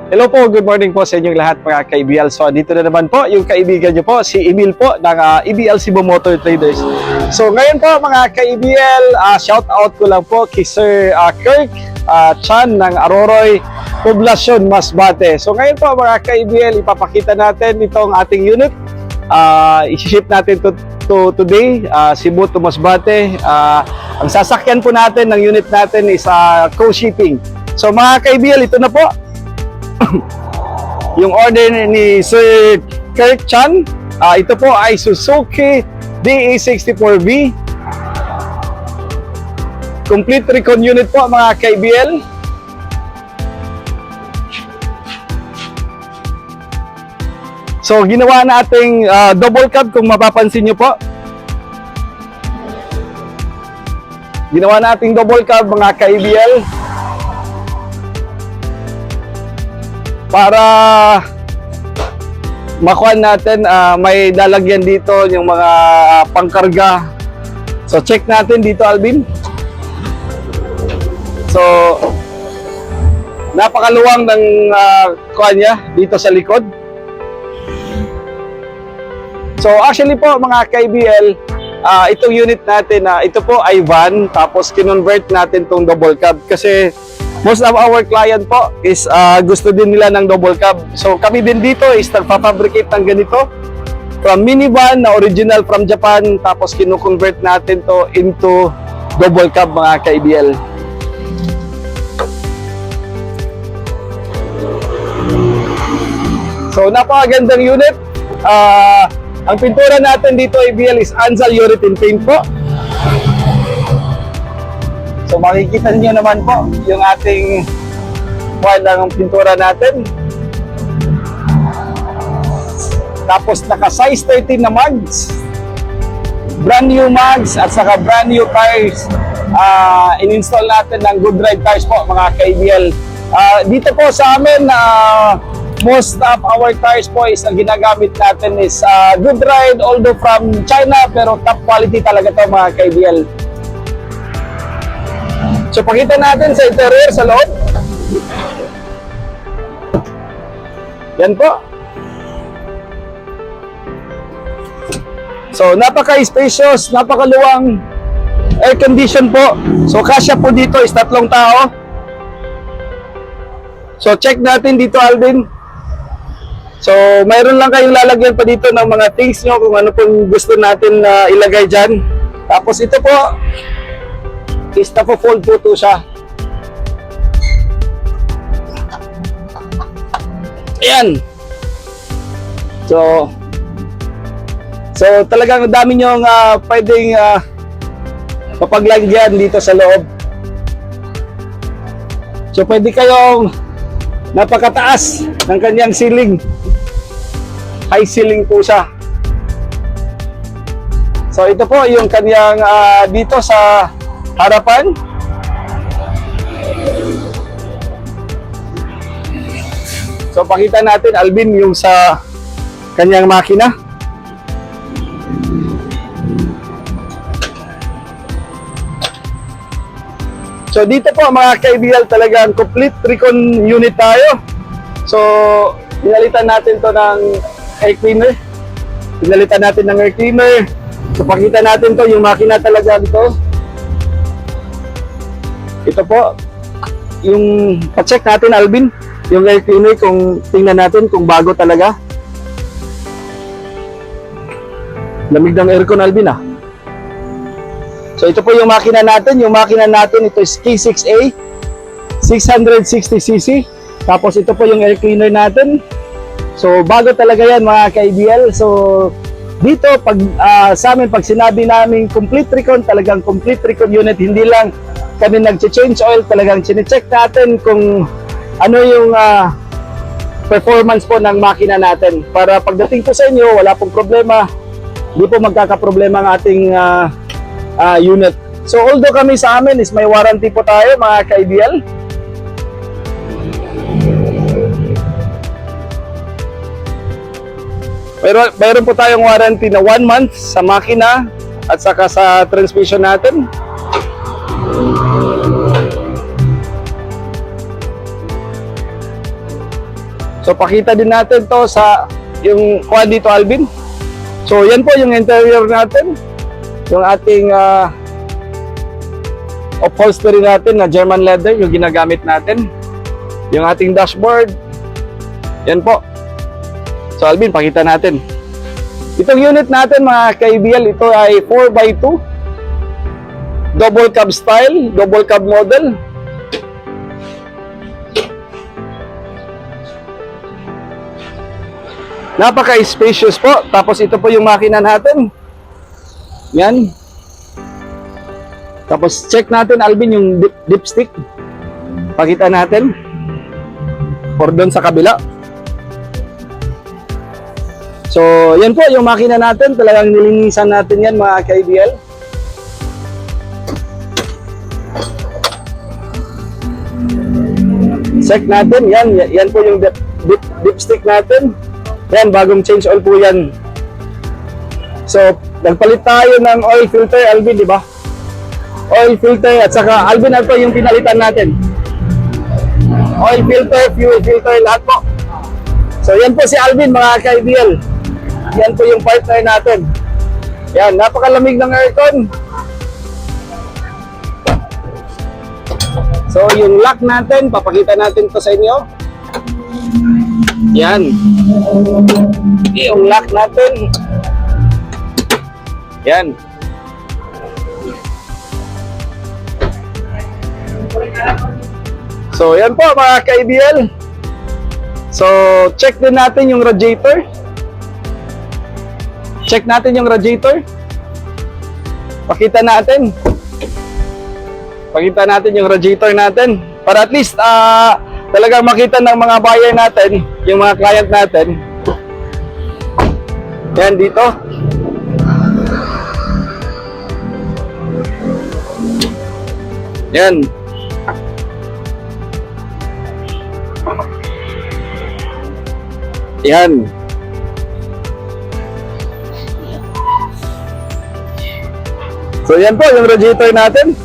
Hello po, good morning po sa inyong lahat mga ka-EBL. So dito na naman po yung kaibigan nyo po, si Emil po ng EBL Cebu Motor Traders. So ngayon po mga ka-EBL, shout out ko lang po kay Sir Kirk Chan ng Aroroy, Poblacion, Masbate. So ngayon po mga ka-EBL, ipapakita natin itong ating unit. I-ship natin to today, Cebu to Masbate. Ang sasakyan po natin ng unit natin is co-shipping. So mga ka-EBL, ito na po yung order ni Sir Kirk Chan. Ito po ay Suzuki DE64V complete recon unit po mga ka-EBL. So ginawa nating double cab, kung mapapansin nyo po. Ginawa nating double cab mga ka-EBL para makuha natin, may lalagyan dito yung mga pangkarga. So check natin dito, Alvin. So napakaluwang ng kuha niya dito sa likod. So actually po mga ka-EBL, itong unit natin, ito po ay van, tapos kinonvert natin tong double cab kasi most of our client po is gusto din nila ng double cab. So kami din dito is nagpapabricate ng ganito from minivan na original from Japan, tapos kino-convert natin to into double cab mga ka-EBL. So napakagandang unit. Ang pintura natin dito EBL is Anzal urethane paint po. So makikita niyo naman po yung ating ng pintura natin. Tapos naka size 13 na mags, brand new mags at saka brand new tires. In-install natin ng Good Ride tires po mga ka-EBL. Dito po sa amin, most of our tires po is ang ginagamit natin is Good Ride, although from China, pero top quality talaga to mga ka-EBL. So pakita natin sa interior, sa loob. Yan po. So napaka-spacious, napakaluwang, air condition po. So kasya po dito is 3 tao. So check natin dito, Alvin. So mayroon lang kayong lalagyan pa dito ng mga things nyo kung ano pong gusto natin na ilagay dyan. Tapos ito po is na-fold po ito siya. Ayan. So talagang dami nyo pwedeng papaglagyan dito sa loob. So pwede kayong napakataas ng kanyang ceiling. High ceiling po siya. So ito po yung kanyang dito sa harapan. So pakita natin, Alvin, yung sa kanyang makina. So dito po mga ka-EBL, talagang complete recon unit tayo. So pinalitan natin to ng air cleaner. Pinalitan natin ng air cleaner. So pakita natin to, yung makina talaga dito. Ito po, yung pa-check natin, Alvin, yung air cleaner, kung tingnan natin kung bago talaga. Lamig ng aircon, Alvin, So ito po yung makina natin. Yung makina natin, ito is K6A 660cc. Tapos ito po yung air cleaner natin. So bago talaga yan mga ka-EBL. So dito pag sa amin, pag sinabi namin complete recon, talagang complete recon unit. Hindi lang kami nag-change oil, talagang chine-check natin kung ano yung performance po ng makina natin. Para pagdating po sa inyo, wala pong problema. Hindi po magkakaproblema ang ating unit. So although kami sa amin is may warranty po tayo mga ka-EBL. Pero mayroon po tayong warranty na 1 month sa makina at saka sa transmission natin. So pakita din natin to sa yung kuha dito, Alvin. So yan po yung interior natin. Yung ating upholstery natin na German leather, yung ginagamit natin. Yung ating dashboard. Yan po. So Alvin, pakita natin. Itong unit natin mga ka-IBL, ito ay 4x2. Double cab style, double cab model. Napaka-spacious po. Tapos ito po yung makina natin. Yan. Tapos check natin, Alvin, yung dipstick. Pakita natin. Or doon sa kabila. So, yan po yung makina natin. Talagang nilinisan natin yan mga ka-IBL. Check natin. Yan po yung dipstick natin. Yan, bagong change oil po yan. So, nagpalit tayo ng oil filter, Alvin, di ba? Oil filter at saka, Alvin, ano po yung pinalitan natin? Oil filter, fuel filter, lahat po. So, yan po si Alvin, mga ka-IBL. Yan po yung partner natin. Yan, napakalamig ng aircon. So, yung lock natin, papakita natin to sa inyo. Yan. Yung lock natin. Yan. So, yan po mga ka-IBL. So, check din natin yung radiator. Check natin yung radiator. Pakita natin. Pakita natin yung radiator natin. Para at least, talagang makita ng mga buyer natin, yung mga client natin. Yan, dito. Yan. Yan. So yan po yung radiator natin.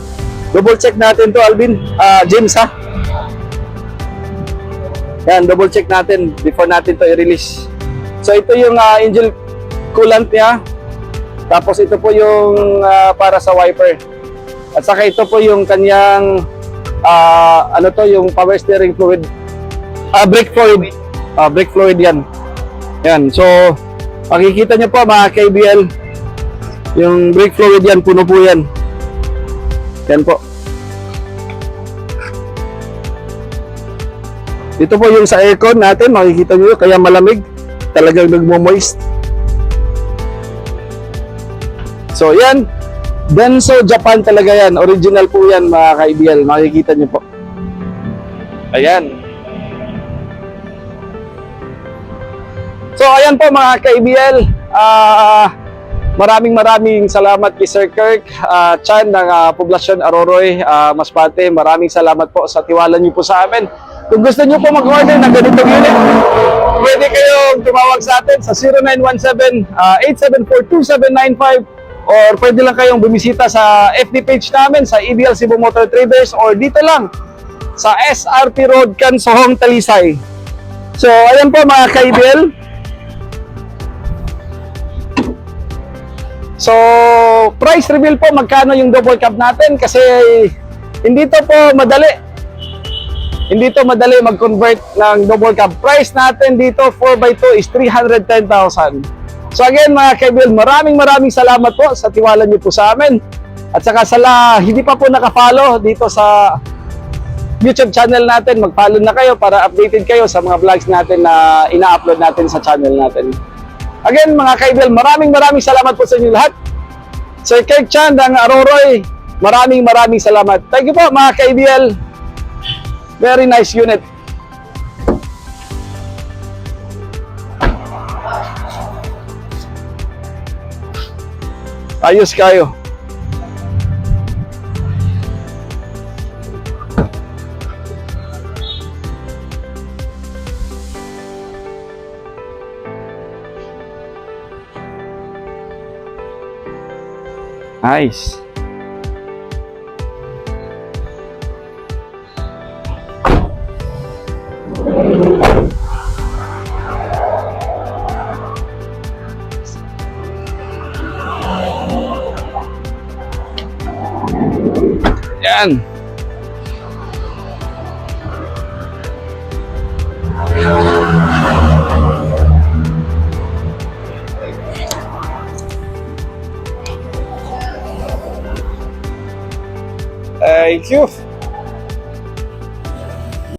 Double check natin to, Alvin. James, ha? Yan, double check natin before natin to i-release. So ito yung engine coolant niya. Tapos ito po yung para sa wiper. At saka ito po yung kanyang ano to, yung power steering fluid. Brake fluid. Brake fluid yan. Yan. So makikita nyo po mga ka-IBL, yung brake fluid yan, puno po yan. Yan po. Dito po yung sa aircon natin, makikita nyo kaya malamig. Talagang nagmo-moist. So yan, Denso Japan talaga yan. Original po yan mga ka-IBL. Makikita nyo po. Ayan. So ayan po mga ka-IBL. Maraming salamat kay Sir Kirk Chan ng Poblasyon Aroroy, Masbate. Maraming salamat po sa tiwala niyo po sa amin. Kung gusto niyo po mag-order ng ganitong unit, pwede kayong tumawag sa atin sa 0917-874-2795 or pwede lang kayong bumisita sa FB page namin sa EBL Cebu Motor Traders or dito lang sa SRT Road, Cansohong, Talisay. So ayan po mga ka-IBL. So, price reveal po magkano yung double cab natin kasi hindi to po madali. Hindi to madali mag-convert ng double cab. Price natin dito 4x2 is 310,000. So again mga ka-IBL, maraming salamat po sa tiwala niyo po sa amin. At saka hindi pa po naka-follow dito sa YouTube channel natin, mag-follow na kayo para updated kayo sa mga vlogs natin na ina-upload natin sa channel natin. Again, mga ka-IBL, maraming salamat po sa inyo lahat. Sir Kirk Chan ng Aroroy, maraming salamat. Thank you po, mga ka-IBL. Very nice unit. Ayos kayo. Nice. Yan. Thank you.